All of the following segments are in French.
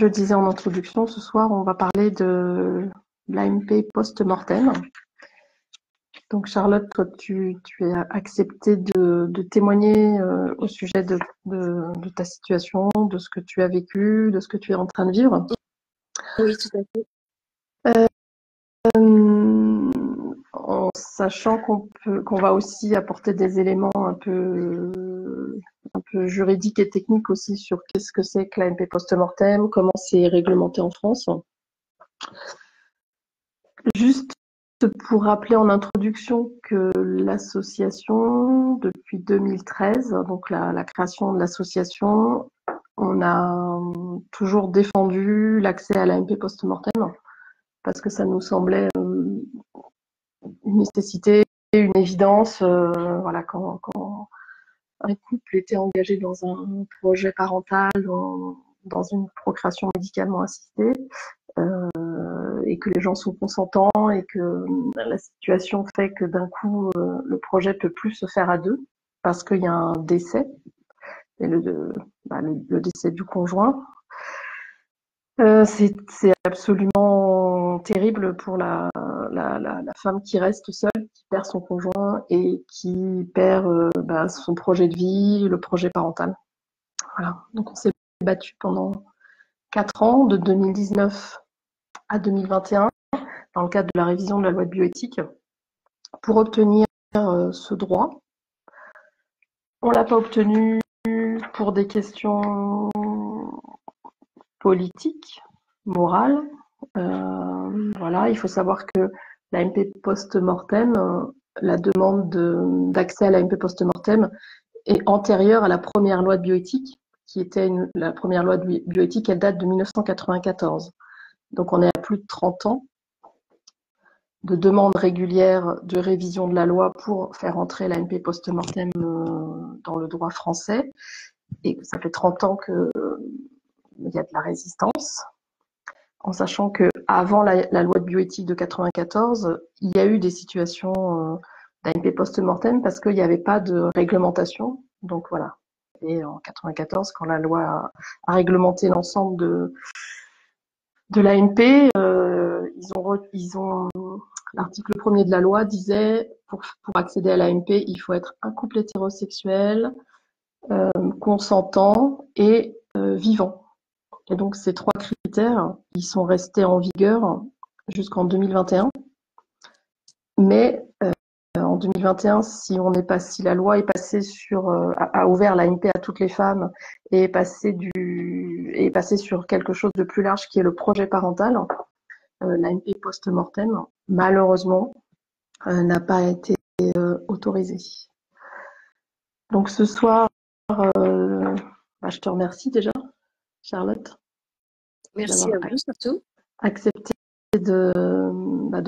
je le disais en introduction, ce soir, on va parler de l'AMP post-mortem. Donc Charlotte, toi, tu as accepté de témoigner au sujet de ta situation, de ce que tu as vécu, de ce que tu es en train de vivre. Oui, tout à fait. En sachant qu'on va aussi apporter des éléments un peu juridiques et techniques aussi sur qu'est-ce que c'est que l'AMP post-mortem, comment c'est réglementé en France. Juste pour rappeler en introduction que l'association, depuis 2013, donc la création de l'association, on a toujours défendu l'accès à l'AMP post-mortem parce que ça nous semblait une nécessité, une évidence. Voilà, quand un couple était engagé dans un projet parental, dans une procréation médicalement assistée, et que les gens sont consentants et que la situation fait que d'un coup le projet peut plus se faire à deux parce qu'il y a un décès et le décès du conjoint. C'est absolument terrible pour la femme qui reste seule, qui perd son conjoint et qui perd son projet de vie, le projet parental. Voilà. Donc on s'est battu pendant 4 ans, de 2019 à 2021, dans le cadre de la révision de la loi de bioéthique, pour obtenir ce droit. On l'a pas obtenu pour des questions politiques, morales. Voilà, il faut savoir que l'AMP post-mortem, la demande d'accès à l'AMP post-mortem est antérieure à la première loi de bioéthique, qui était la première loi de bioéthique, elle date de 1994. Donc on est à plus de 30 ans de demande régulière de révision de la loi pour faire entrer l'AMP post-mortem dans le droit français. Et ça fait 30 ans qu'il y a de la résistance, en sachant qu'avant la loi de bioéthique de 94, il y a eu des situations d'AMP post-mortem parce qu'il n'y avait pas de réglementation. Donc voilà. Et en 94, quand la loi a réglementé l'ensemble de l'AMP, l'article 1er de la loi disait pour accéder à l'AMP, il faut être un couple hétérosexuel, consentant et vivant. Et donc ces 3 critères, ils sont restés en vigueur jusqu'en 2021. Mais en 2021, si la loi est passée a ouvert l'AMP à toutes les femmes et est passée sur quelque chose de plus large qui est le projet parental, l'AMP post-mortem, malheureusement, n'a pas été autorisée. Donc ce soir, je te remercie déjà, Charlotte. Merci à vous surtout. Accepté de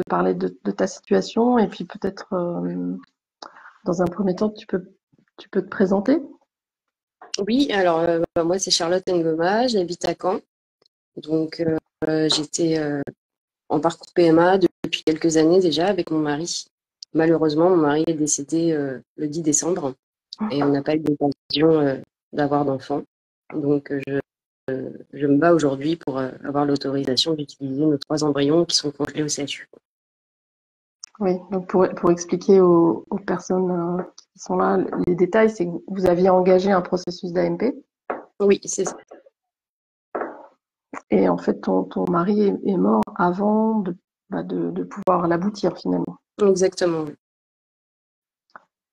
parler de ta situation et puis peut-être dans un premier temps tu peux te présenter. Oui, alors moi c'est Charlotte Ngoma, j'habite à Caen. Donc j'étais en parcours PMA depuis quelques années déjà avec mon mari. Malheureusement, mon mari est décédé le 10 décembre et on n'a pas eu l'occasion d'avoir d'enfant. Donc je me bats aujourd'hui pour avoir l'autorisation d'utiliser nos 3 embryons qui sont congelés au CHU. Oui, donc pour expliquer aux personnes qui sont là les détails, c'est que vous aviez engagé un processus d'AMP. Oui, c'est ça. Et en fait, ton mari est mort avant de pouvoir l'aboutir finalement. Exactement.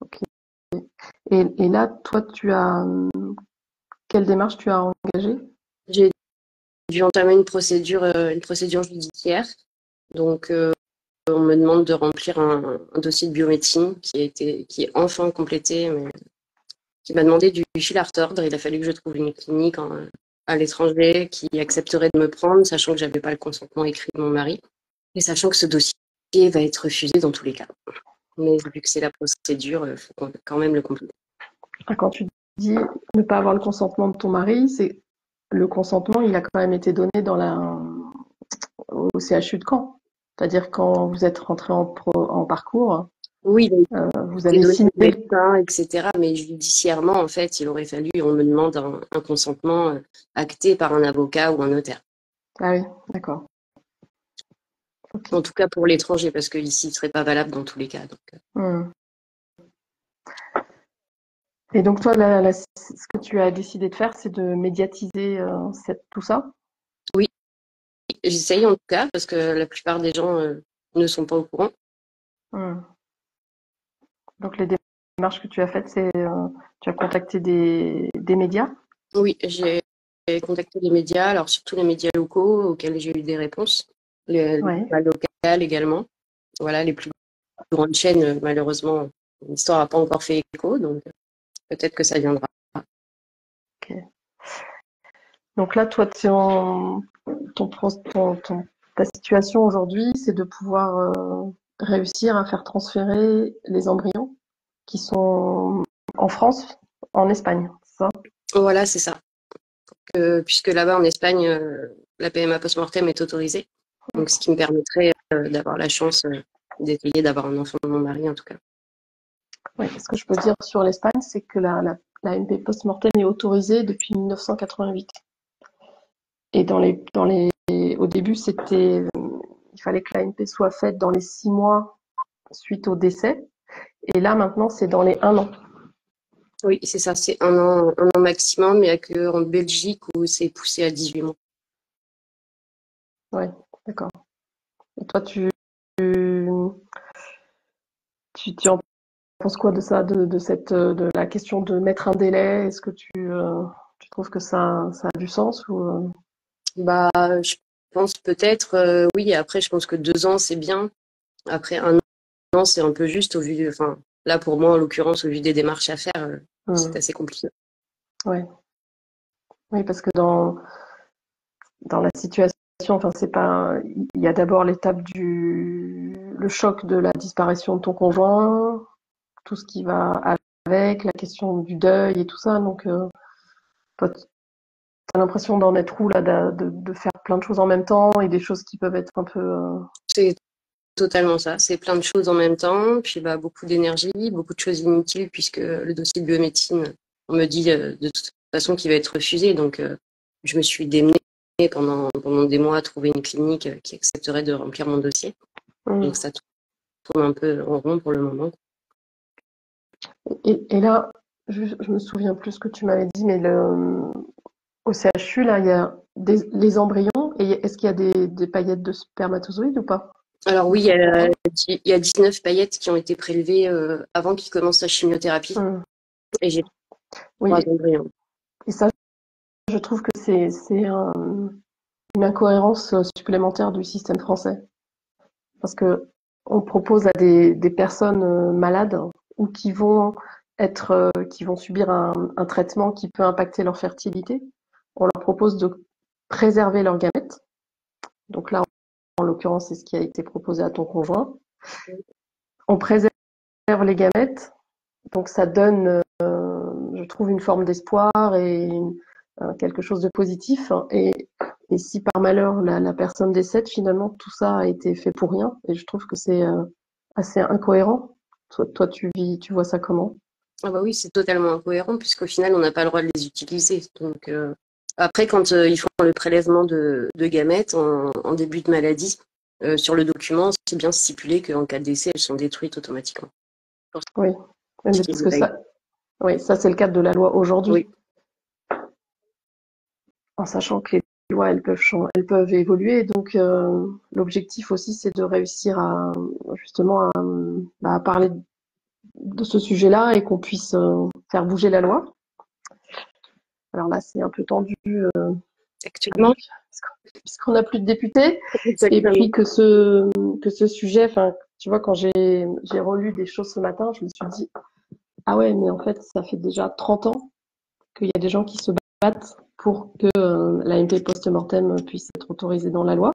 Ok. Et là, toi, quelle démarche tu as engagée? J'ai dû entamer une procédure judiciaire. Donc on me demande de remplir un dossier de biomédecine qui est enfin complété, mais qui m'a demandé du fil à retordre. Il a fallu que je trouve une clinique à l'étranger qui accepterait de me prendre, sachant que j'avais pas le consentement écrit de mon mari, et sachant que ce dossier va être refusé dans tous les cas. Mais vu que c'est la procédure, il faut quand même le compléter. Quand tu dis ne pas avoir le consentement de ton mari, c'est le consentement, il a quand même été donné au CHU de Caen. C'est-à-dire quand vous êtes rentré en parcours, oui, vous avez signé. Médecin, etc. Mais judiciairement, en fait, il aurait fallu, on me demande un consentement acté par un avocat ou un notaire. Ah oui, d'accord. Ok. En tout cas pour l'étranger, parce que ici, ce serait pas valable dans tous les cas. Donc, Hmm. Et donc toi, ce que tu as décidé de faire, c'est de médiatiser tout ça? oui, j'essaye en tout cas, parce que la plupart des gens ne sont pas au courant. Hmm. Donc les démarches que tu as faites, c'est tu as contacté des médias? Oui, j'ai contacté les médias, alors surtout les médias locaux auxquels j'ai eu des réponses, les Oui. journaux locales également. Voilà, les plus grandes chaînes, malheureusement, l'histoire n'a pas encore fait écho, donc peut-être que ça viendra. Ok. Donc là, toi, ta situation aujourd'hui, c'est de pouvoir réussir à faire transférer les embryons qui sont en France, en Espagne, c'est ça? Voilà, c'est ça. Puisque là-bas, en Espagne, la PMA post-mortem est autorisée. Donc, ce qui me permettrait d'avoir la chance d'essayer d'avoir un enfant de mon mari, en tout cas. Oui, ce que je peux dire sur l'Espagne, c'est que la MP post-mortem est autorisée depuis 1988. Et au début, il fallait que la MP soit faite dans les 6 mois suite au décès. Et là, maintenant, c'est dans les 1 an. Oui, c'est ça, c'est un an maximum. Il n'y a qu'en Belgique où c'est poussé à 18 mois. Ouais, d'accord. Et toi, tu en penses quoi de ça, de la question de mettre un délai? Est-ce que tu trouves que ça a du sens ou Bah, je pense peut-être, oui. Après, je pense que 2 ans, c'est bien. Après, un an, c'est un peu juste au vu, enfin, là, pour moi, en l'occurrence, au vu des démarches à faire, c'est assez compliqué. ouais, oui, parce que dans la situation, enfin, c'est pas, il y a d'abord l'étape le choc de la disparition de ton conjoint, tout ce qui va avec, la question du deuil et tout ça. Donc, toi, t'as l'impression d'en être où là, de faire plein de choses en même temps et des choses qui peuvent être un peu. C'est totalement ça. C'est plein de choses en même temps. Puis, bah, beaucoup d'énergie, beaucoup de choses inutiles puisque le dossier de biomédecine, on me dit de toute façon qu'il va être refusé. Donc, je me suis démenée pendant des mois à trouver une clinique qui accepterait de remplir mon dossier. Donc, ça tourne un peu en rond pour le moment. Et là, je me souviens plus ce que tu m'avais dit, mais au CHU, là, il y a les embryons, et est-ce qu'il y a des paillettes de spermatozoïdes ou pas? Alors Ou oui, son conjoint? il y a 19 paillettes qui ont été prélevées avant qu'il commence sa chimiothérapie. Hum. Et j'ai Oui, 3 embryons. et ça, je trouve que c'est une incohérence supplémentaire du système français. Parce que on propose à des personnes malades ou qui vont subir un traitement qui peut impacter leur fertilité, on leur propose de préserver leurs gamètes. Donc là, en l'occurrence, c'est ce qui a été proposé à ton conjoint. On préserve les gamètes, donc ça donne, je trouve, une forme d'espoir et quelque chose de positif. Et si par malheur la personne décède, finalement, tout ça a été fait pour rien. Et je trouve que c'est assez incohérent. Toi, tu vois ça comment? Ah bah oui, c'est totalement incohérent puisqu'au final, on n'a pas le droit de les utiliser. Donc après, quand ils font le prélèvement de gamètes en début de maladie, sur le document, c'est bien stipulé qu'en cas de décès, elles sont détruites automatiquement. Pour Oui, ce mais qui est parce des que paillettes. oui, ça c'est le cadre de la loi aujourd'hui, Oui, en sachant que les lois elles peuvent évoluer. Donc l'objectif aussi, c'est de réussir à justement à parler de ce sujet-là et qu'on puisse faire bouger la loi. Alors là, c'est un peu tendu actuellement, avec puisqu'on n'a plus de députés et exactement. puis que ce sujet, enfin, tu vois, quand j'ai relu des choses ce matin, je me suis dit ah ouais, mais en fait, ça fait déjà 30 ans qu'il y a des gens qui se battent pour que la MP post-mortem puisse être autorisée dans la loi.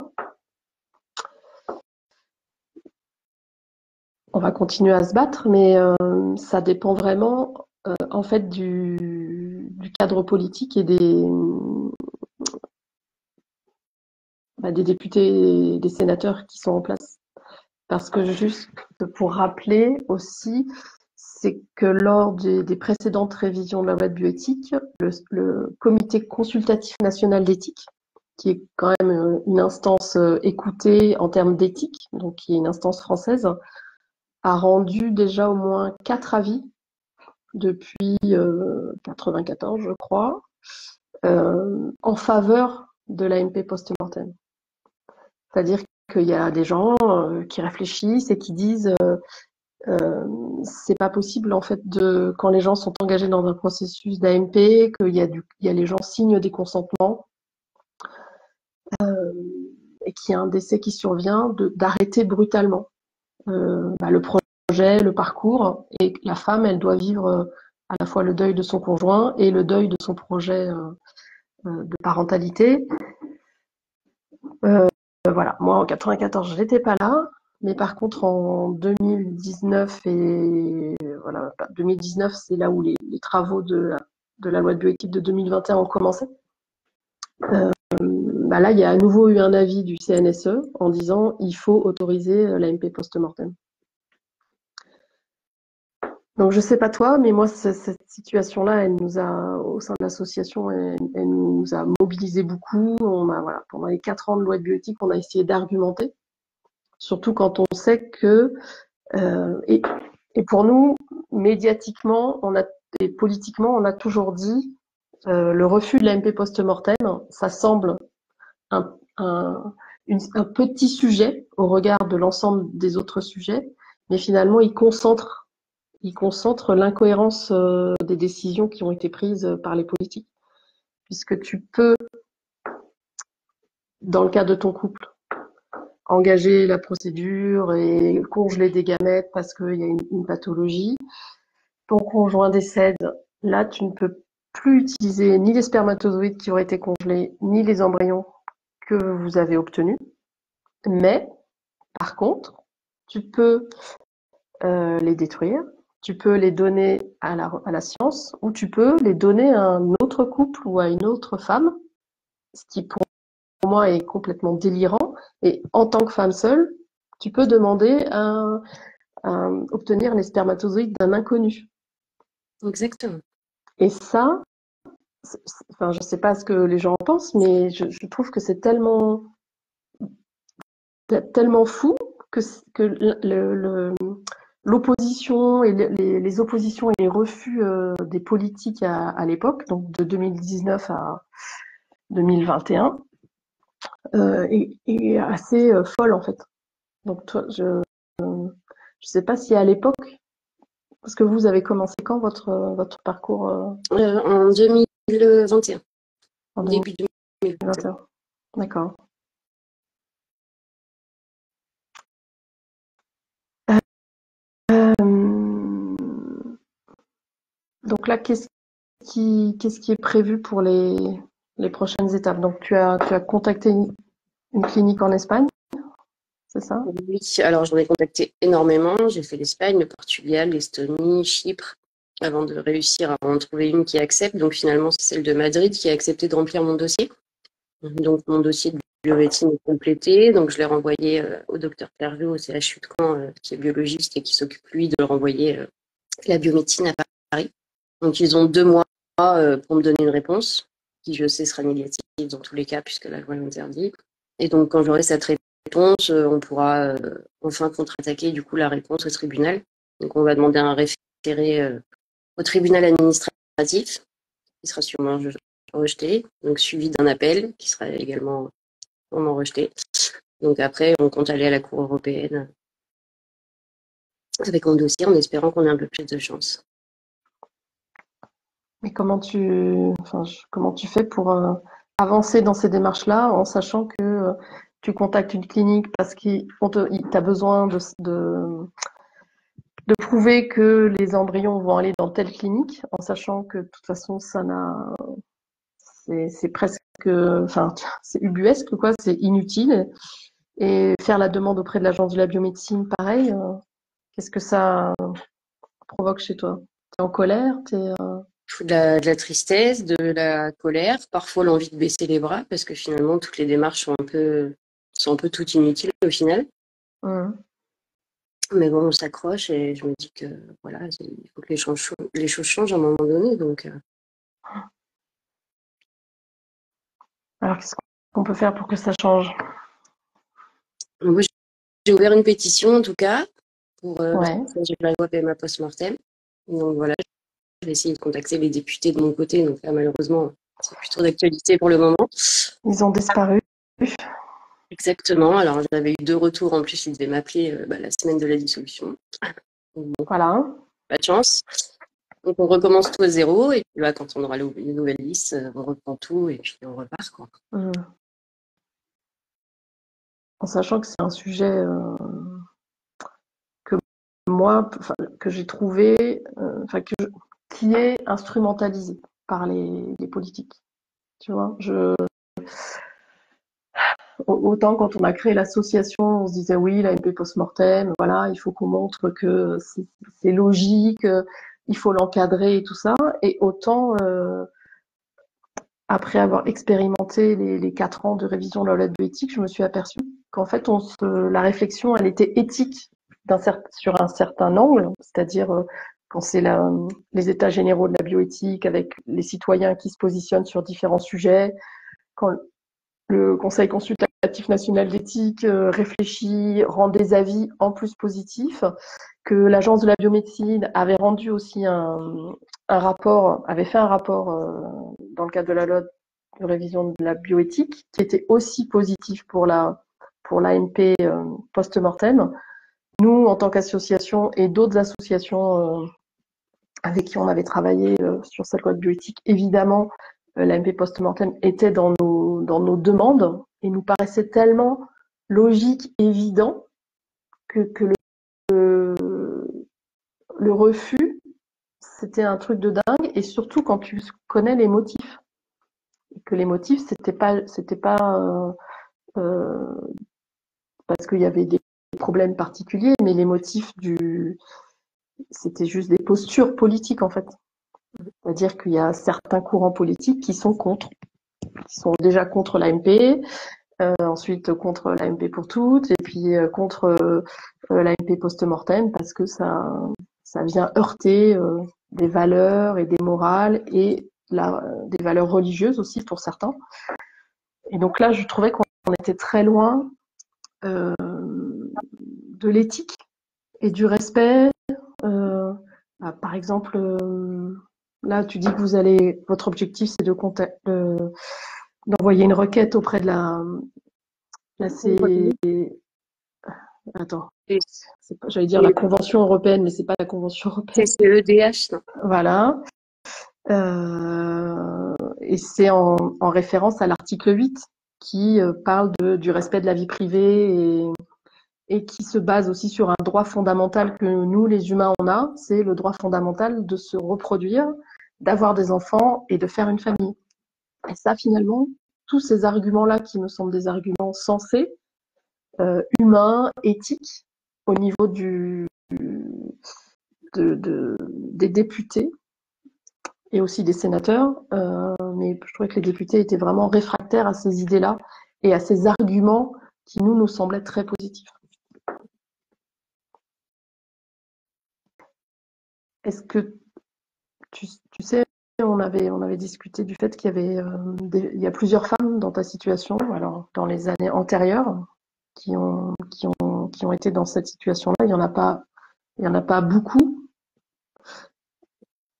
On va continuer à se battre, mais ça dépend vraiment en fait du cadre politique et des députés et des sénateurs qui sont en place. Parce que juste pour rappeler aussi, c'est que lors des précédentes révisions de la loi de bioéthique, le comité consultatif national d'éthique qui est quand même une instance écoutée en termes d'éthique, donc qui est une instance française, a rendu déjà au moins 4 avis depuis 94, je crois, en faveur de l'AMP post-mortem. C'est-à-dire qu'il y a des gens qui réfléchissent et qui disent c'est pas possible en fait quand les gens sont engagés dans un processus d'AMP, qu'il y a les gens signent des consentements et qu'il y a un décès qui survient, d'arrêter brutalement le projet, le parcours, et la femme, elle doit vivre à la fois le deuil de son conjoint et le deuil de son projet de parentalité. Voilà, moi en 94, je n'étais pas là, mais par contre en 2019 voilà, 2019, c'est là où les travaux de la loi de bioéthique de 2021 ont commencé. Là, il y a à nouveau eu un avis du CNSE en disant il faut autoriser l'AMP post-mortem. Donc je sais pas toi, mais moi cette situation-là, elle nous a, au sein de l'association, elle nous a mobilisé beaucoup. Voilà, pendant les 4 ans de loi de bioéthique, on a essayé d'argumenter, surtout quand on sait que et pour nous, médiatiquement, et politiquement, on a toujours dit le refus de l'AMP post-mortem, ça semble un petit sujet au regard de l'ensemble des autres sujets, mais finalement, il concentre l'incohérence des décisions qui ont été prises par les politiques. Puisque tu peux, dans le cas de ton couple, engager la procédure et congeler des gamètes parce qu'il y a une pathologie. Ton conjoint décède, là, tu ne peux plus utiliser ni les spermatozoïdes qui auraient été congelés, ni les embryons que vous avez obtenus. Mais, par contre, tu peux les détruire, tu peux les donner à la science, ou tu peux les donner à un autre couple ou à une autre femme, ce qui pour moi est complètement délirant. Et en tant que femme seule, tu peux demander à obtenir les spermatozoïdes d'un inconnu. Exactement. Et ça, enfin, je sais pas ce que les gens en pensent, mais je trouve que c'est tellement fou que l'opposition et les oppositions et les refus des politiques à l'époque, donc de 2019 à 2021, est assez folle en fait. Donc toi, je sais pas si à l'époque, parce que vous avez commencé quand votre parcours En 2021. en Début 2021. D'accord. Donc là, qu'est-ce qui est prévu pour les prochaines étapes? Donc tu as contacté une clinique en Espagne, c'est ça? Oui, alors j'en ai contacté énormément. J'ai fait l'Espagne, le Portugal, l'Estonie, Chypre, avant de réussir à en trouver une qui accepte. Donc finalement, c'est celle de Madrid qui a accepté de remplir mon dossier. Donc mon dossier de biomédecine est complété. Donc je l'ai renvoyé au docteur Clergeau au CHU de Caen, qui est biologiste et qui s'occupe lui de renvoyer la biomédecine à Paris. Donc ils ont 2 mois pour me donner une réponse, qui je sais sera négative dans tous les cas puisque la loi l'interdit. Et donc quand j'aurai cette réponse, on pourra enfin contre-attaquer du coup la réponse au tribunal. Donc on va demander un référé au tribunal administratif, qui sera sûrement rejeté, donc suivi d'un appel qui sera également sûrement rejeté. Donc après, on compte aller à la Cour européenne avec mon dossier en espérant qu'on ait un peu plus de chance. Mais comment tu fais pour avancer dans ces démarches-là en sachant que tu contactes une clinique parce t'as besoin de prouver que les embryons vont aller dans telle clinique, en sachant que de toute façon c'est presque, enfin c'est ubuesque quoi, c'est inutile. Et faire la demande auprès de l'agence de la biomédecine, pareil. Qu'est-ce que ça provoque chez toi? T'es en colère? De la tristesse, de la colère, parfois l'envie de baisser les bras parce que finalement toutes les démarches sont un peu toutes inutiles au final. Mais bon, on s'accroche et je me dis que voilà, il faut que les choses changent à un moment donné. Donc, Alors qu'est-ce qu'on peut faire pour que ça change? Moi, j'ai ouvert une pétition, en tout cas, pour Ouais. changer la loi PMA post-mortem. Donc voilà, je vais essayer de contacter les députés de mon côté. Donc là, malheureusement, c'est plus trop d'actualité pour le moment. Ils ont disparu. Exactement. Alors, j'avais eu 2 retours. En plus, ils devaient m'appeler la semaine de la dissolution. Donc, bon, Voilà. pas de chance. Donc, on recommence tout à zéro. Et puis là, quand on aura une nouvelle liste, on reprend tout et puis on repart, quoi. En sachant que c'est un sujet que moi, que j'ai trouvé, qui est instrumentalisé par les politiques. Tu vois, autant quand on a créé l'association, on se disait oui, l'AMP post-mortem, voilà, il faut qu'on montre que c'est logique, il faut l'encadrer et tout ça. Et autant après avoir expérimenté les 4 ans de révision de la loi de bioéthique, je me suis aperçue qu'en fait, la réflexion, elle était éthique sur un certain angle, c'est-à-dire quand c'est les états généraux de la bioéthique avec les citoyens qui se positionnent sur différents sujets, quand le Conseil consultatif national d'éthique réfléchit, rend des avis en plus positifs, que l'Agence de la biomédecine avait rendu aussi avait fait un rapport dans le cadre de la loi de révision de la bioéthique, qui était aussi positif pour l'AMP post-mortem. Nous, en tant qu'association et d'autres associations avec qui on avait travaillé sur cette loi de bioéthique, évidemment, l'AMP post-mortem était dans nos demandes et nous paraissait tellement logique, évident, que le refus, c'était un truc de dingue, et surtout quand tu connais les motifs. Et que les motifs, c'était pas euh, parce qu'il y avait des problèmes particuliers, mais les motifs c'était juste des postures politiques, en fait. C'est-à-dire qu'il y a certains courants politiques qui sont déjà contre l'AMP, ensuite contre l'AMP pour toutes, et puis contre l'AMP post-mortem, parce que ça vient heurter des valeurs et des morales et des valeurs religieuses aussi pour certains. Et donc là, je trouvais qu'on était très loin de l'éthique et du respect. Par exemple, là, tu dis que votre objectif, c'est d'envoyer une requête auprès de la Attends, j'allais dire la Convention européenne, mais c'est pas la Convention européenne. C'est l'EDH, non? Voilà. Et c'est en référence à l'article 8 qui parle du respect de la vie privée et qui se base aussi sur un droit fondamental que nous, les humains, on a, c'est le droit fondamental de se reproduire, d'avoir des enfants et de faire une famille. Et ça, finalement, tous ces arguments-là qui me semblent des arguments sensés, humains, éthiques, au niveau des députés et aussi des sénateurs, mais je trouvais que les députés étaient vraiment réfractaires à ces idées-là et à ces arguments qui nous semblaient très positifs. Est-ce que tu sais, on avait discuté du fait qu'il y avait il y a plusieurs femmes dans ta situation, alors dans les années antérieures, qui ont été dans cette situation-là. Il y en a pas beaucoup,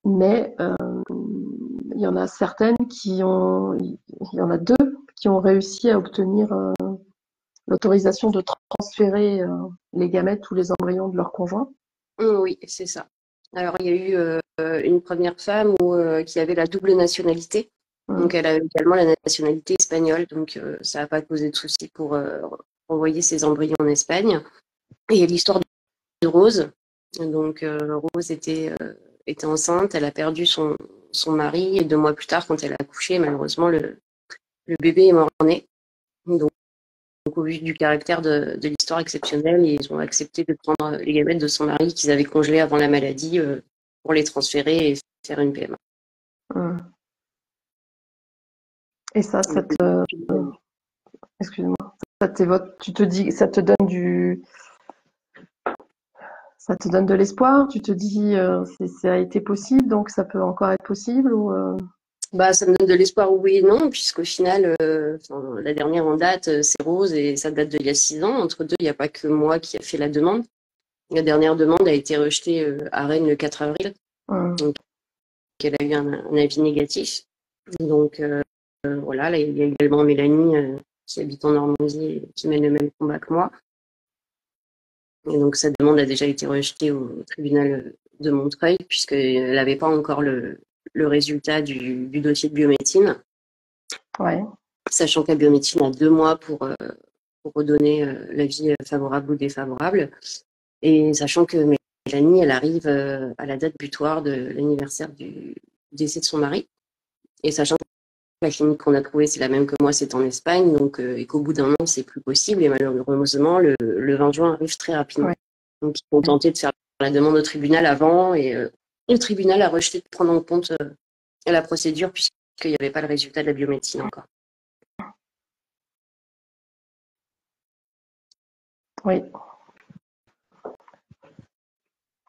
mais il y en a certaines il y en a 2 qui ont réussi à obtenir l'autorisation de transférer les gamètes ou les embryons de leur conjoint. Oui, c'est ça. Alors, il y a eu une première femme qui avait la double nationalité. Donc, elle a également la nationalité espagnole. Donc, ça n'a pas causé de soucis pour envoyer ses embryons en Espagne. Et il y a l'histoire de Rose. Donc, Rose était enceinte. Elle a perdu son mari. Et 2 mois plus tard, quand elle a accouché, malheureusement, le bébé est mort-né. Donc, au vu du caractère de l'histoire exceptionnelle, ils ont accepté de prendre les gamètes de son mari qu'ils avaient congelés avant la maladie pour les transférer et faire une PMA. Et ça excuse-moi, tu te dis, ça te donne de l'espoir, tu te dis ça a été possible, donc ça peut encore être possible ou Bah, ça me donne de l'espoir, oui et non, puisqu'au final, la dernière en date, c'est Rose et ça date d'il y a 6 ans. Entre deux, il n'y a pas que moi qui a fait la demande. La dernière demande a été rejetée à Rennes le 4 avril, Hum. donc elle a eu un avis négatif. Donc voilà, là, il y a également Mélanie qui habite en Normandie et qui mène le même combat que moi. Et donc sa demande a déjà été rejetée au tribunal de Montreuil, puisqu'elle n'avait pas encore le résultat du dossier de biomédecine. Ouais. Sachant que la biomédecine a 2 mois pour redonner l'avis favorable ou défavorable. Et sachant que Mélanie, elle arrive à la date butoir de l'anniversaire du décès de son mari. Et sachant que la clinique qu'on a trouvée, c'est la même que moi, c'est en Espagne, donc, et qu'au bout d'un an, c'est plus possible. Et malheureusement, le 20 juin arrive très rapidement. Ouais. Donc, ils ont tenté de faire la demande au tribunal avant, et le tribunal a rejeté de prendre en compte la procédure, puisqu'il n'y avait pas le résultat de la biomédecine encore. Oui.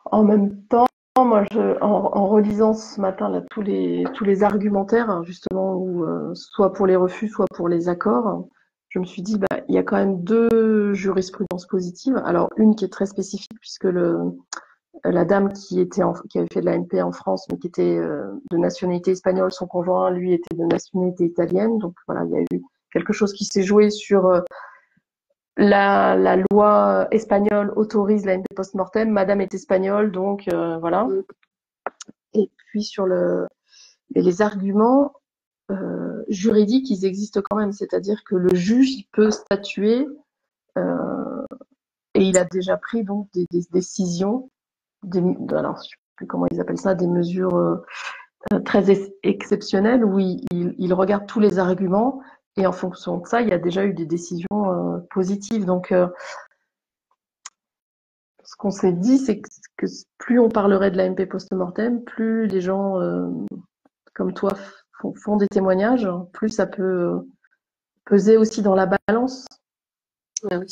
En même temps, moi, en relisant ce matin là, tous les argumentaires, hein, justement, où, soit pour les refus, soit pour les accords, je me suis dit, bah, il y a quand même deux jurisprudences positives. Alors, une qui est très spécifique, puisque la dame qui avait fait de l'AMP en France, mais qui était de nationalité espagnole, son conjoint, lui, était de nationalité italienne. Donc, voilà, il y a eu quelque chose qui s'est joué sur la loi espagnole autorise l'AMP post-mortem. Madame est espagnole, donc voilà. Et puis les arguments juridiques, ils existent quand même. C'est-à-dire que le juge, il peut statuer et il a déjà pris donc des décisions, alors je sais plus comment ils appellent ça, des mesures très exceptionnelles où il regarde tous les arguments et en fonction de ça, il y a déjà eu des décisions positives. Donc ce qu'on s'est dit, c'est que plus on parlerait de l'AMP post-mortem, plus les gens comme toi font des témoignages, plus ça peut peser aussi dans la balance. Ah oui,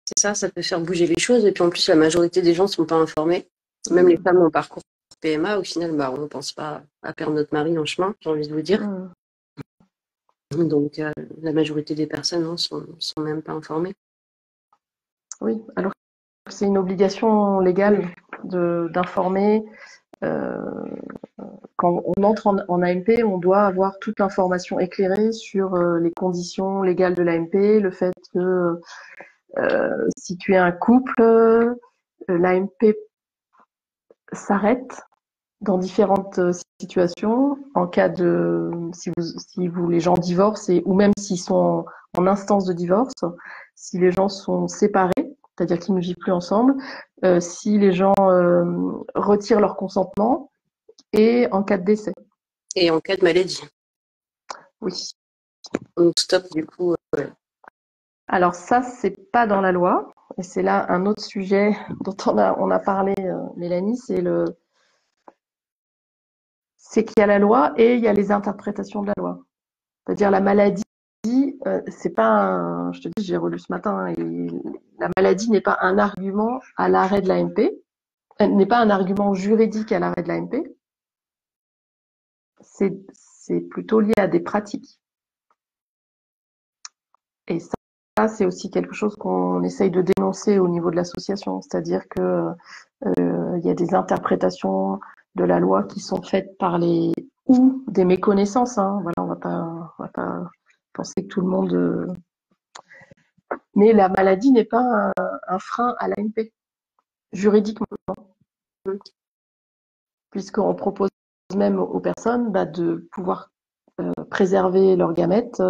c'est ça, ça peut faire bouger les choses. Et puis en plus, la majorité des gens ne sont pas informés. Même les femmes en parcours PMA, au final, bah, on ne pense pas à perdre notre mari en chemin, j'ai envie de vous dire. Donc la majorité des personnes ne sont même pas informées. Oui, alors que c'est une obligation légale d'informer. Quand on entre en AMP, on doit avoir toute l'information éclairée sur les conditions légales de l'AMP, le fait que si tu es un couple, l'AMP s'arrête dans différentes situations en cas de si vous les gens divorcent ou même s'ils sont en instance de divorce, si les gens sont séparés, c'est-à-dire qu'ils ne vivent plus ensemble, si les gens retirent leur consentement et en cas de décès. Et en cas de maladie. Oui. Donc stop du coup. Alors ça, c'est pas dans la loi, et c'est là un autre sujet dont on a parlé, Mélanie, c'est qu'il y a la loi et il y a les interprétations de la loi. C'est-à-dire la maladie, c'est pas je te dis, j'ai relu ce matin, et la maladie n'est pas un argument à l'arrêt de l'AMP, elle n'est pas un argument juridique à l'arrêt de l'AMP, c'est plutôt lié à des pratiques. Et ça, c'est aussi quelque chose qu'on essaye de dénoncer au niveau de l'association, c'est-à-dire que il y a des interprétations de la loi qui sont faites par ou des méconnaissances. Hein. Voilà, on va pas penser que tout le monde. Mais la maladie n'est pas un frein à l'AMP juridiquement, puisqu'on propose même aux personnes de pouvoir préserver leurs gamètes,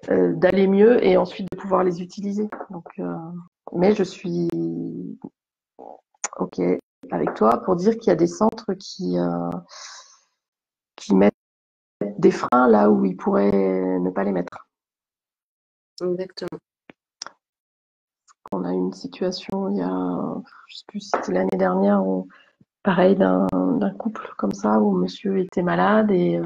d'aller mieux et ensuite de pouvoir les utiliser. Donc, mais je suis OK avec toi pour dire qu'il y a des centres qui mettent des freins là où ils pourraient ne pas les mettre. Exactement. On a eu une situation il y a, je sais plus si c'était l'année dernière, où pareil d'un couple comme ça où monsieur était malade et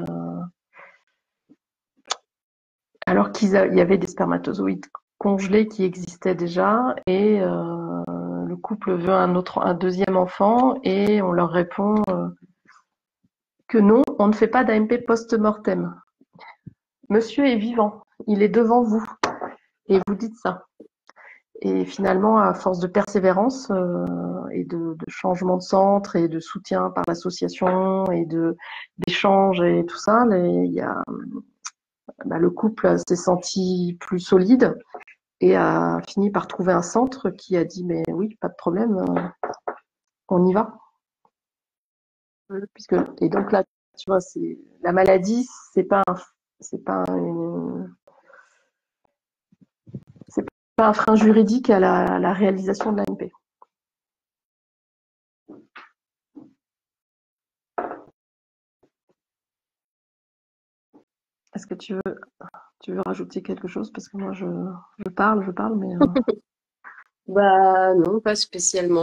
alors il y avait des spermatozoïdes congelés qui existaient déjà et le couple veut un deuxième enfant et on leur répond que non, on ne fait pas d'AMP post-mortem. Monsieur est vivant, il est devant vous, et vous dites ça. Et finalement, à force de persévérance et de changement de centre et de soutien par l'association et d'échanges et tout ça, le couple s'est senti plus solide et a fini par trouver un centre qui a dit mais oui, pas de problème, on y va. Et donc là, tu vois, la maladie, c'est pas un frein juridique à la réalisation de l'AMP. Est-ce que tu veux rajouter quelque chose? Parce que moi, je parle, mais... Bah non, pas spécialement.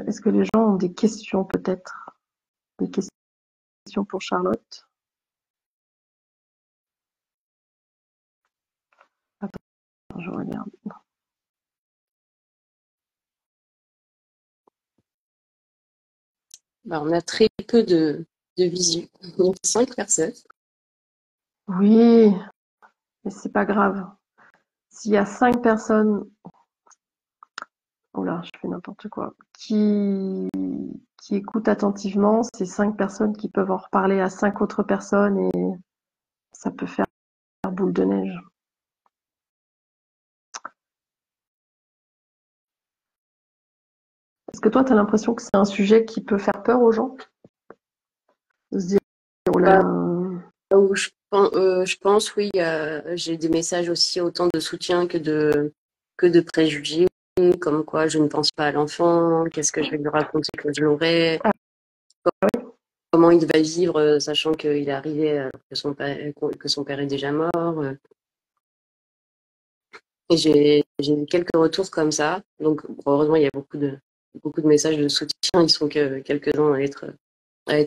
Est-ce que les gens ont des questions peut-être? Des questions pour Charlotte? Attends, je regarde. Bah, on a très peu de visu. Il y a 5 personnes. Oui, mais c'est pas grave. S'il y a 5 personnes, oh là, je fais n'importe quoi, qui écoutent attentivement, c'est 5 personnes qui peuvent en reparler à 5 autres personnes et ça peut faire boule de neige. Est-ce que toi, tu as l'impression que c'est un sujet qui peut faire peur aux gens? De se dire, oh là Bah, là, où je pense, oui, j'ai des messages aussi autant de soutien que de préjugés, comme quoi je ne pense pas à l'enfant, qu'est-ce que je vais lui raconter quand je l'aurai, comment il va vivre, sachant qu'il est arrivé que son père est déjà mort. Et j'ai eu quelques retours comme ça. Donc, heureusement, il y a beaucoup de messages de soutien. Ils sont que quelques-uns à être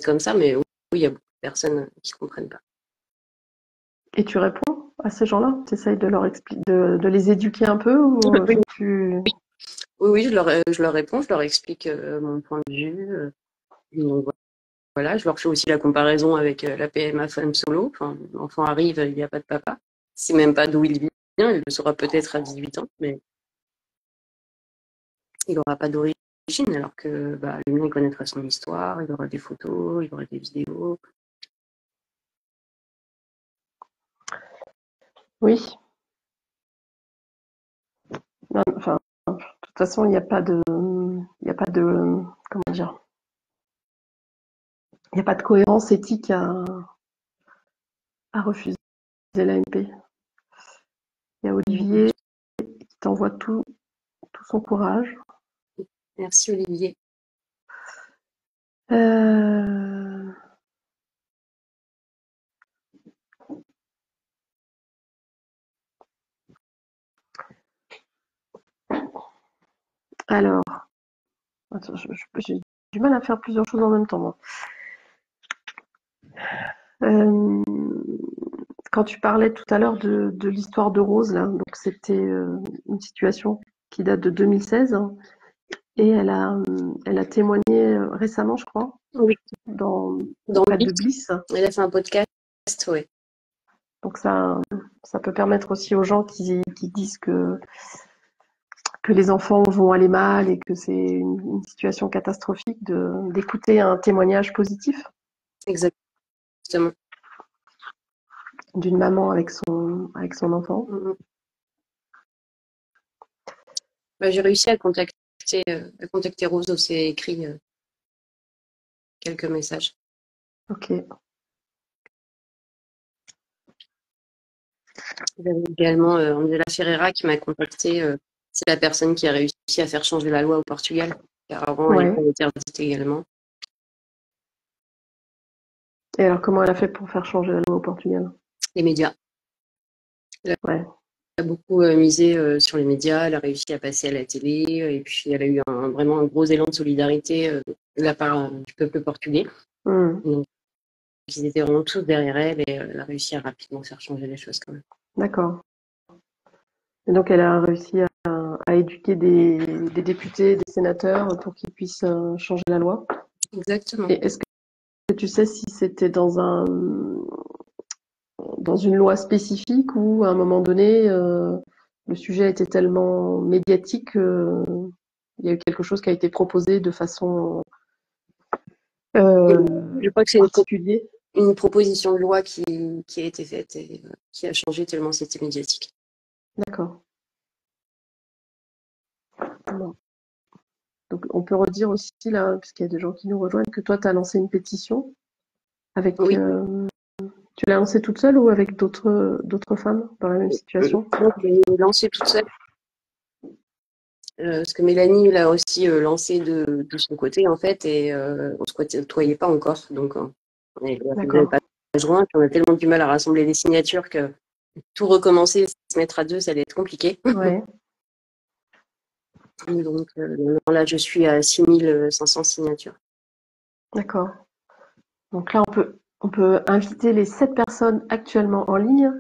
comme ça, mais oui, il y a beaucoup de personnes qui ne comprennent pas. et tu réponds à ces gens-là? Tu essayes de leur expliquer, de les éduquer un peu ou Oui, tu... oui, je leur réponds, je leur explique mon point de vue. Donc voilà, je leur fais aussi la comparaison avec la PMA femme solo. Enfin, l'enfant arrive, il n'y a pas de papa. Il ne sait même pas d'où il vient. Il le saura peut-être à 18 ans, mais il n'aura pas d'origine. Alors que le mien, il connaîtra son histoire, il aura des photos, il aura des vidéos. Oui. Enfin, de toute façon, il n'y a pas de, comment dire, il n'y a pas de cohérence éthique à refuser l'AMP. Il y a Olivier qui t'envoie tout son courage. Merci Olivier. Alors, attends, j'ai du mal à faire plusieurs choses en même temps, moi. Quand tu parlais tout à l'heure de l'histoire de Rose, là, donc c'était une situation qui date de 2016 hein, et elle a témoigné récemment, je crois, Oui, dans auprès de Blick, Bliss. elle a fait un podcast, ouais. Donc ça peut permettre aussi aux gens qui disent que les enfants vont aller mal et que c'est une situation catastrophique d'écouter un témoignage positif Exactement. d'une maman avec son enfant. J'ai réussi à contacter Rose, où c'est écrit quelques messages. Ok. J'avais également Angela Ferreira qui m'a contacté. C'est la personne qui a réussi à faire changer la loi au Portugal, car avant elle Ouais. était interdite également. Et alors comment elle a fait pour faire changer la loi au Portugal? Les médias. Ouais. Elle a beaucoup misé sur les médias, elle a réussi à passer à la télé, et puis elle a eu vraiment un gros élan de solidarité de la part du peuple portugais. Donc, ils étaient vraiment tous derrière elle et elle a réussi à rapidement faire changer les choses quand même. D'accord. Et donc, elle a réussi à éduquer des députés, des sénateurs pour qu'ils puissent changer la loi. Exactement. Et est-ce que tu sais si c'était dans une loi spécifique ou à un moment donné, le sujet était tellement médiatique qu'il y a eu quelque chose qui a été proposé de façon Je crois que c'est particulière? une proposition de loi qui a été faite et qui a changé tellement c'était médiatique. D'accord. Bon. Donc, on peut redire aussi, là, puisqu'il y a des gens qui nous rejoignent, que toi, tu as lancé une pétition avec. Oui. Tu l'as lancée toute seule ou avec d'autres femmes dans la même situation? Donc, je l'ai lancée toute seule. Parce que Mélanie l'a aussi lancé de son côté, en fait, et on ne se côtoyait pas encore. Donc, on n'avait pas joint, puis on a tellement du mal à rassembler les signatures que tout recommencer, se mettre à deux, ça allait être compliqué. Ouais. Donc, là, je suis à 6500 signatures. D'accord. Donc là, on peut inviter les 7 personnes actuellement en ligne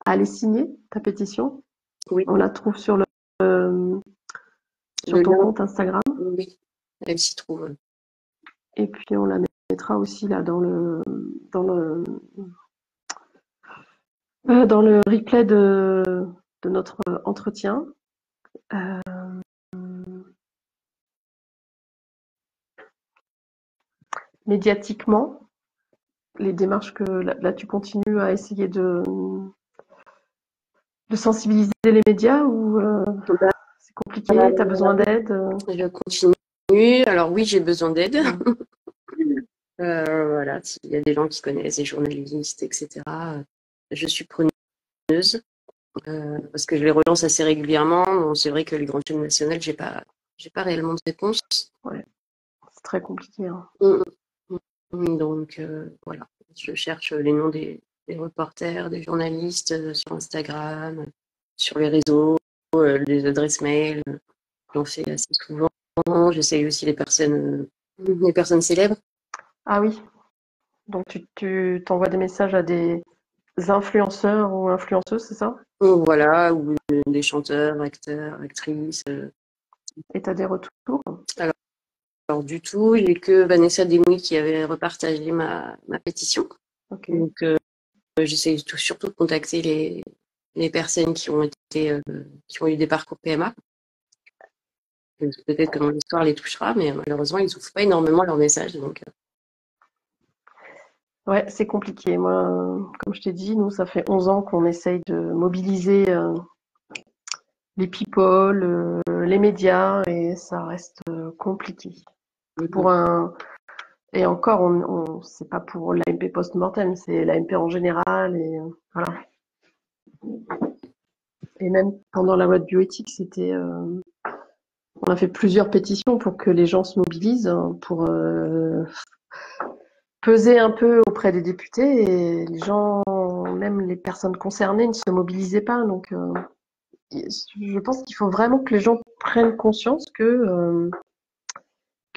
à aller signer ta pétition. Oui. On la trouve sur sur ton compte Instagram. Oui, elle s'y trouve. Et puis on la mettra aussi là dans le replay de notre entretien. Médiatiquement, les démarches que là tu continues à essayer de sensibiliser les médias ou c'est compliqué, tu as besoin d'aide? Je continue. Alors oui, j'ai besoin d'aide. Voilà, s'il y a des gens qui connaissent, des journalistes, etc. Je suis preneuse parce que je les relance assez régulièrement. Bon, c'est vrai que les grandes chaînes nationales, j'ai pas réellement de réponse. Ouais, c'est très compliqué. Hein. Donc voilà, je cherche les noms des reporters, des journalistes sur Instagram, sur les réseaux, les adresses mail. J'en fais assez souvent. J'essaye aussi les personnes célèbres. Ah oui, donc tu t'envoies des messages à des influenceurs ou influenceuses, c'est ça? Voilà, ou des chanteurs, acteurs, actrices. Et tu as des retours? Alors du tout, j'ai que Vanessa Demouy qui avait repartagé ma pétition. Okay. Donc j'essaye surtout de contacter les personnes qui ont eu des parcours PMA. Peut-être que mon histoire les touchera, mais malheureusement, ils n'ouvrent pas énormément leurs messages. Donc, Ouais, c'est compliqué. Moi, comme je t'ai dit, nous, ça fait 11 ans qu'on essaye de mobiliser les people, les médias, et ça reste compliqué. Et encore, c'est pas pour l'AMP post-mortem, c'est l'AMP en général, et voilà. Et même pendant la loi de bioéthique, on a fait plusieurs pétitions pour que les gens se mobilisent, pour peser un peu auprès des députés, et les gens, même les personnes concernées, ne se mobilisaient pas. Donc, je pense qu'il faut vraiment que les gens prennent conscience que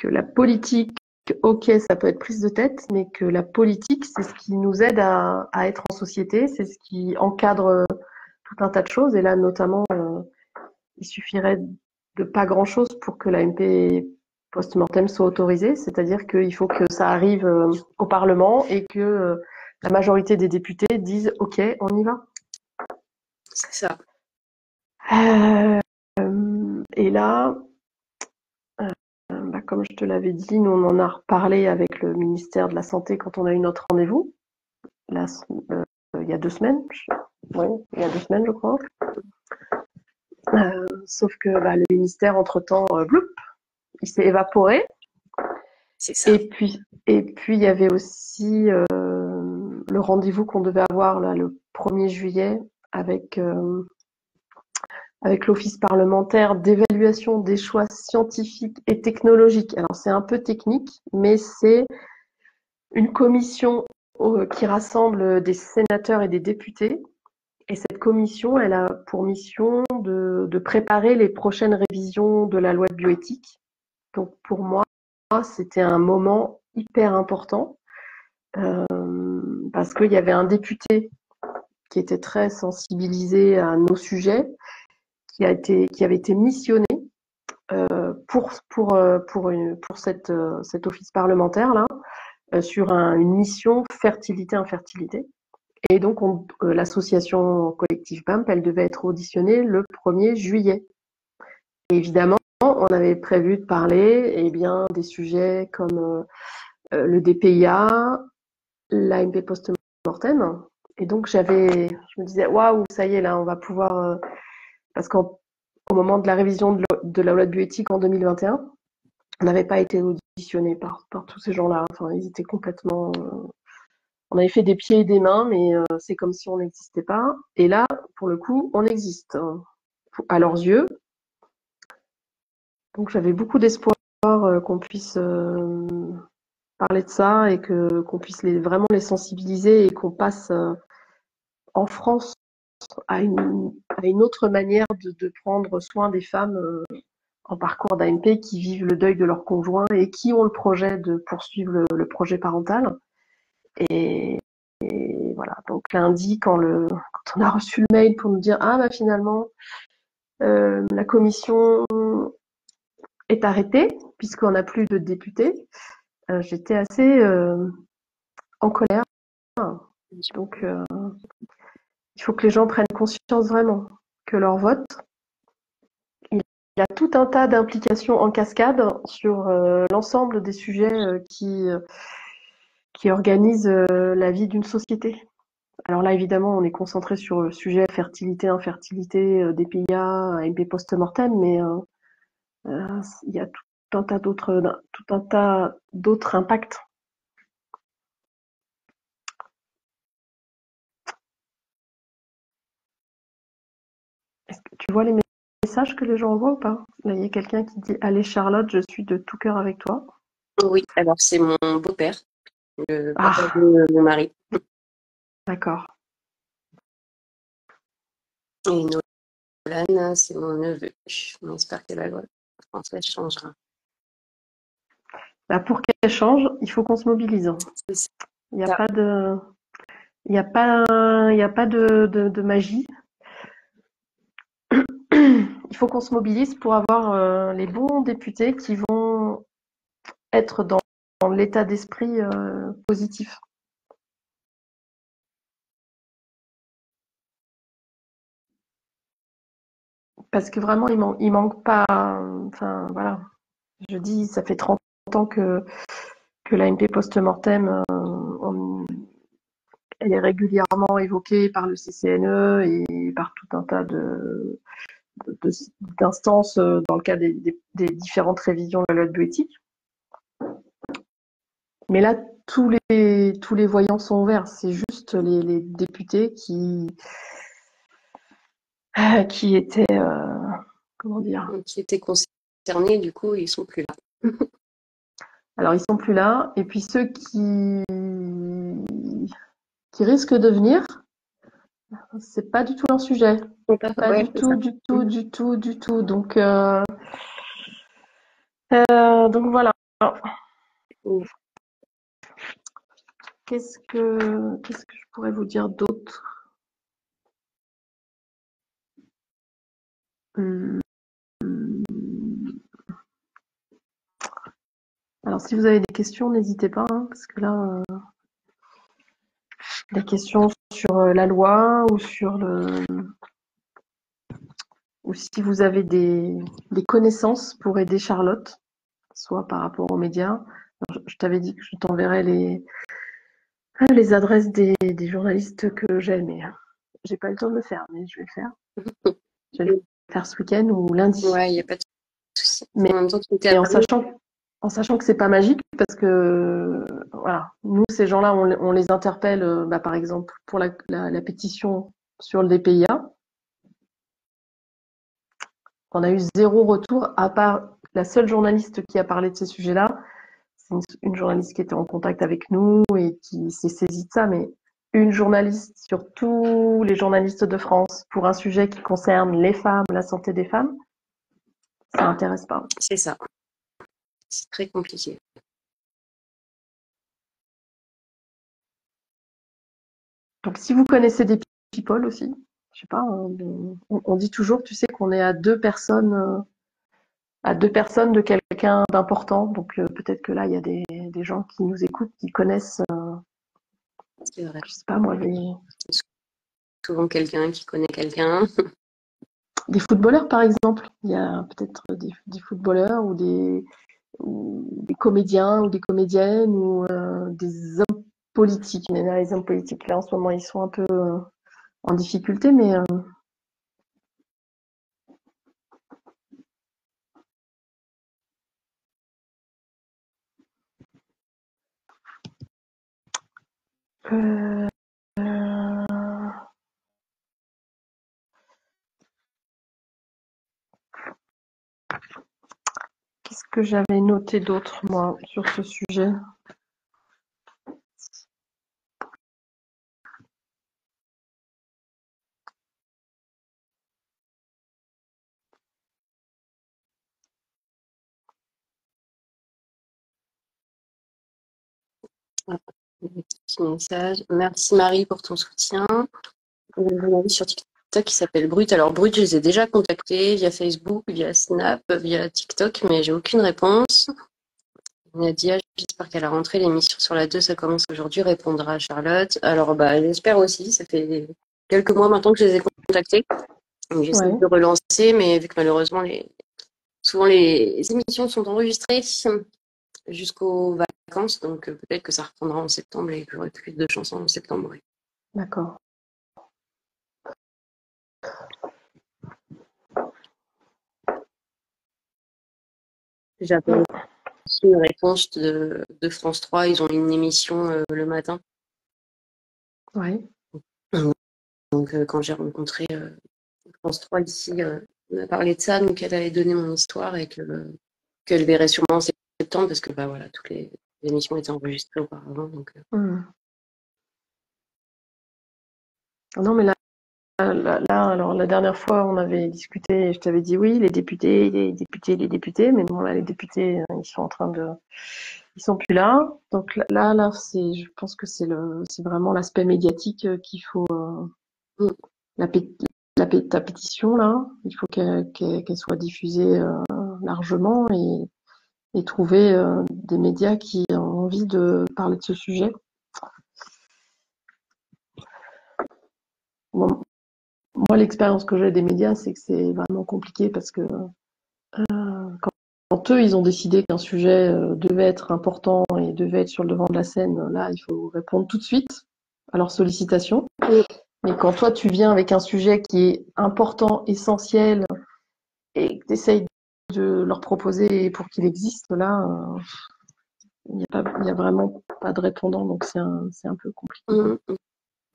la politique, ok, ça peut être prise de tête, mais que la politique, c'est ce qui nous aide à être en société, c'est ce qui encadre tout un tas de choses. Et là, notamment, il suffirait de pas grand-chose pour que la MP post-mortem soit autorisée, c'est-à-dire qu'il faut que ça arrive au Parlement et que la majorité des députés disent OK, on y va. c'est ça. Et là, comme je te l'avais dit, nous on en a reparlé avec le ministère de la Santé quand on a eu notre rendez-vous, il y a 2 semaines. Oui, il y a 2 semaines, je crois. Sauf que le ministère, entre-temps, bloup, il s'est évaporé. C'est ça. Et puis, il y avait aussi le rendez-vous qu'on devait avoir là, le 1er juillet avec l'Office parlementaire d'évaluation des choix scientifiques et technologiques. Alors, c'est un peu technique, mais c'est une commission qui rassemble des sénateurs et des députés. Et cette commission, elle a pour mission de préparer les prochaines révisions de la loi de bioéthique. Donc, pour moi, c'était un moment hyper important parce qu'il y avait un député qui était très sensibilisé à nos sujets qui avait été missionné pour cet office parlementaire là, sur une mission fertilité-infertilité. Et donc, l'association collective PAMP, elle devait être auditionnée le 1er juillet. Et évidemment, on avait prévu de parler des sujets comme le DPIA, l'AMP post-mortem. Et donc, je me disais, waouh, ça y est, là, on va pouvoir. Parce qu'au moment de la révision de la loi de bioéthique en 2021, on n'avait pas été auditionné par tous ces gens-là. Enfin, ils étaient complètement. On avait fait des pieds et des mains, mais c'est comme si on n'existait pas. Et là, pour le coup, on existe à leurs yeux. Donc j'avais beaucoup d'espoir qu'on puisse parler de ça et qu'on puisse vraiment les sensibiliser et qu'on passe en France à une autre manière de prendre soin des femmes en parcours d'AMP qui vivent le deuil de leur conjoint et qui ont le projet de poursuivre le projet parental. Et voilà, donc lundi, quand on a reçu le mail pour nous dire ah bah finalement la commission est arrêtée puisqu'on n'a plus de députés, j'étais assez en colère. Donc il faut que les gens prennent conscience vraiment que leur vote, il y a tout un tas d'implications en cascade sur l'ensemble des sujets qui organisent la vie d'une société. Alors là, évidemment, on est concentré sur le sujet fertilité, infertilité, DPIA, AMP post-mortem, mais il y a tout un tas d'autres impacts. Est-ce que tu vois les messages que les gens envoient ou pas? Là, il y a quelqu'un qui dit allez Charlotte, je suis de tout cœur avec toi. Oui, alors c'est mon beau-père, le papa de mon mari. D'accord. Et Nolan, c'est mon neveu. On espère que la loi française changera. Là, pour qu'elle change, il faut qu'on se mobilise. Il n'y a pas de, il n'y a pas de magie. Il faut qu'on se mobilise pour avoir les bons députés qui vont être dans l'état d'esprit positif. Parce que vraiment, il manque pas. Enfin, voilà. Je dis, ça fait 30 ans que l'AMP post-mortem, elle est régulièrement évoquée par le CCNE et par tout un tas d'instances dans le cadre des différentes révisions de la loi de bioéthique. Mais là, tous les voyants sont ouverts. C'est juste les députés qui étaient, comment dire, qui étaient concernés, du coup, ils sont plus là. Alors, ils sont plus là. Et puis ceux qui risquent de venir, c'est pas du tout leur sujet. Pas Ouais, du tout, du tout, du tout, du tout. Donc voilà. Qu'est-ce que je pourrais vous dire d'autre? Alors, si vous avez des questions, n'hésitez pas, hein, parce que là, des questions sur la loi ou ou si vous avez des connaissances pour aider Charlotte, soit par rapport aux médias. Alors, je t'avais dit que je t'enverrais les adresses des journalistes que j'ai, mais j'ai pas eu le temps de le faire, mais je vais le faire. Je vais le faire ce week-end ou lundi. Ouais, il n'y a pas de souci. Mais en même temps, en sachant que c'est pas magique, parce que voilà, nous ces gens-là, on les interpelle, par exemple pour la pétition sur le DPIA, on a eu 0 retour, à part la seule journaliste qui a parlé de ces sujets-là, c'est une journaliste qui était en contact avec nous et qui s'est saisie de ça, mais une journaliste sur tous les journalistes de France pour un sujet qui concerne les femmes, la santé des femmes, ça n'intéresse pas. C'est ça. C'est très compliqué. Donc si vous connaissez des people aussi, je sais pas, on dit toujours, tu sais, qu'on est à deux personnes de quelqu'un d'important. Donc peut-être que là, il y a des gens qui nous écoutent, qui connaissent, C'est vrai. je sais pas moi, Souvent quelqu'un qui connaît quelqu'un. des footballeurs par exemple. Il y a peut-être des footballeurs ou des comédiens ou des comédiennes ou des hommes politiques. Mais là, les hommes politiques, là, en ce moment, ils sont un peu en difficulté, mais euh, qu'est-ce que j'avais noté d'autre, moi, sur ce sujet? Petit message. Merci Marie pour ton soutien. Il y a une amie sur TikTok qui s'appelle Brut. Alors Brut, je les ai déjà contactés via Facebook, via Snap, via TikTok, mais j'ai aucune réponse. Nadia, j'espère qu'à la rentrée, l'émission sur la 2, ça commence aujourd'hui, répondra à Charlotte. Alors j'espère aussi, ça fait quelques mois maintenant que je les ai contactés. J'essaie Ouais, de relancer, mais vu que malheureusement, souvent les émissions sont enregistrées jusqu'aux vacances, donc peut-être que ça reprendra en septembre et que j'aurai plus de chansons en septembre. Ouais. d'accord. J'attends aussi une réponse de France 3. Ils ont une émission le matin. Ouais. Donc quand j'ai rencontré France 3 ici, on a parlé de ça, donc elle allait donner mon histoire et qu'elle verrait sûrement en septembre parce que voilà, toutes les émissions étaient enregistrées auparavant. Donc, Non, mais là, alors la dernière fois, on avait discuté, je t'avais dit oui, les députés, mais bon, là, les députés, ils sont en train de, ils sont plus là. Donc là, je pense que c'est vraiment l'aspect médiatique qu'il faut, mm, la, pé- ta pétition là, il faut qu'elle soit diffusée largement et trouver des médias qui ont envie de parler de ce sujet. Bon, moi, l'expérience que j'ai des médias, c'est que c'est vraiment compliqué parce que quand eux, ils ont décidé qu'un sujet devait être important et devait être sur le devant de la scène, là, il faut répondre tout de suite à leurs sollicitations. mm, Mais quand toi, tu viens avec un sujet qui est important, essentiel, et que tu essayes de leur proposer pour qu'il existe, là, il y a vraiment pas de répondant, donc c'est un peu compliqué. mm.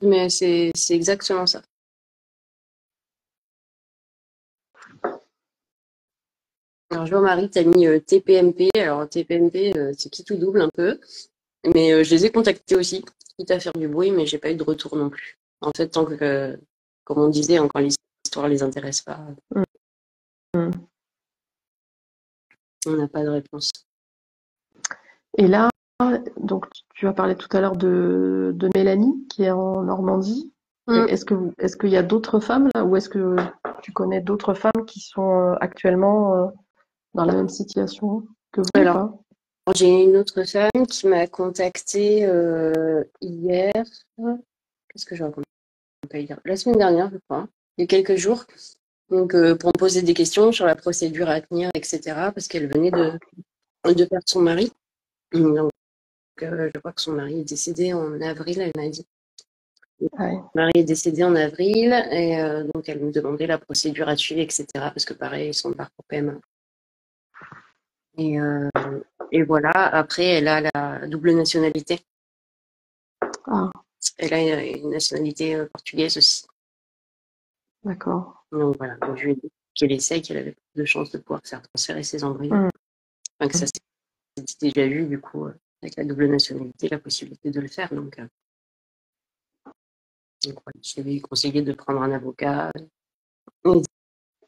Mais c'est exactement ça. Alors, je vois Marie, tu as mis TPMP. Alors, TPMP, c'est qui tout double un peu. Mais je les ai contactés aussi, quitte à faire du bruit, mais j'ai pas eu de retour non plus. En fait, tant que, comme on disait, quand l'histoire les intéresse pas, Mm. on n'a pas de réponse. Et là, donc tu as parlé tout à l'heure de Mélanie, qui est en Normandie. Mm. Est-ce qu'il y a d'autres femmes là, ou est-ce que tu connais d'autres femmes qui sont actuellement dans la même situation que vous ou Alors, pas? j'ai une autre femme qui m'a contactée hier. Qu'est-ce que je raconte pas hier? La semaine dernière, je crois, il y a quelques jours. Donc, pour me poser des questions sur la procédure à tenir, etc. Parce qu'elle venait de perdre son mari. Donc, je crois que son mari est décédé en avril, elle m'a dit. Ouais. Son mari est décédé en avril et donc elle me demandait la procédure à suivre, etc. Parce que pareil, son parcours PMA. Et, et voilà, après, elle a la double nationalité. Ah, Elle a une nationalité portugaise aussi. d'accord. Donc voilà, donc je lui ai dit qu'elle essaye, qu'elle avait plus de chances de pouvoir faire transférer ses embryons. Mm. Enfin, que ça s'était déjà eu, du coup, avec la double nationalité, la possibilité de le faire. Donc voilà, je lui ai conseillé de prendre un avocat et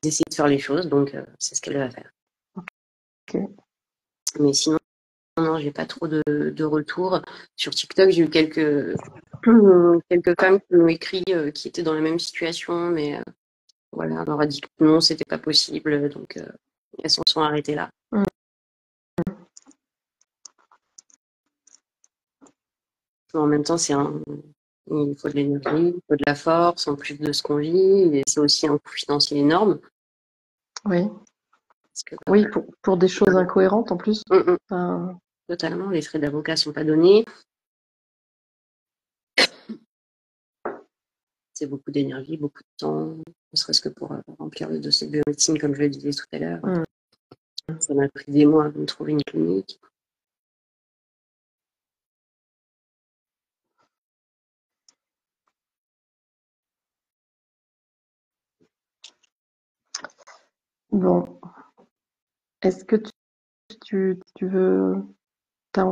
d'essayer de faire les choses. Donc c'est ce qu'elle va faire. Ok. Mais sinon, non, j'ai pas trop de retours. Sur TikTok, j'ai eu quelques femmes qui m'ont écrit qui étaient dans la même situation, mais voilà, on leur a dit que non, c'était pas possible, donc elles s'en sont arrêtées là. En même temps, il faut de l'énergie, il faut de la force, en plus de ce qu'on vit, et c'est aussi un coût financier énorme. Oui. Parce que, Oui, pour des choses incohérentes en plus. Enfin, totalement, les frais d'avocat sont pas donnés. C'est beaucoup d'énergie, beaucoup de temps, ne serait-ce que pour remplir le dossier de biomédecine, comme je le disais tout à l'heure. Ça m'a pris des mois avant de trouver une clinique. bon. Est-ce que tu veux... T'as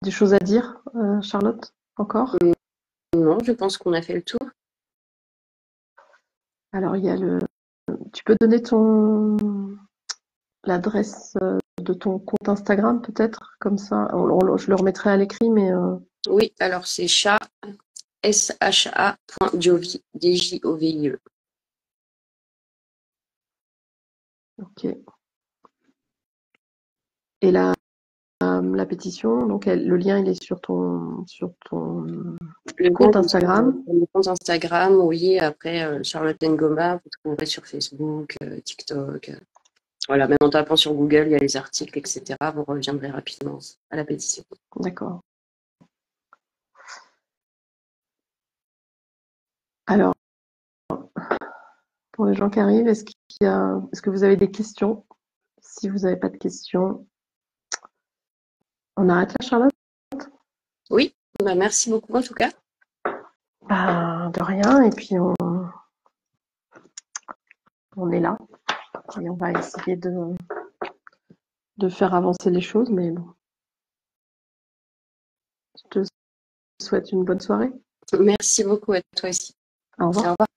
des choses à dire, Charlotte, encore? Non, je pense qu'on a fait le tour. Alors, il y a tu peux donner l'adresse de ton compte Instagram, peut-être, comme ça. Je le remettrai à l'écrit, mais... Oui, alors c'est sha.jovie, D-J-O-V-I-E. Ok. Et la pétition, donc le lien, il est sur ton compte Instagram. Sur mon compte Instagram, oui. Après, Charlotte Ngoma, vous trouverez sur Facebook, TikTok. Voilà, même en tapant sur Google, il y a les articles, etc. Vous reviendrez rapidement à la pétition. D'accord. Alors, pour les gens qui arrivent, est-ce que vous avez des questions? Si vous n'avez pas de questions, on arrête là, Charlotte? Oui, bah merci beaucoup en tout cas. Bah, de rien, et puis on est là, et on va essayer de faire avancer les choses, mais bon. Je te souhaite une bonne soirée. Merci beaucoup à toi aussi. Au revoir. Au revoir.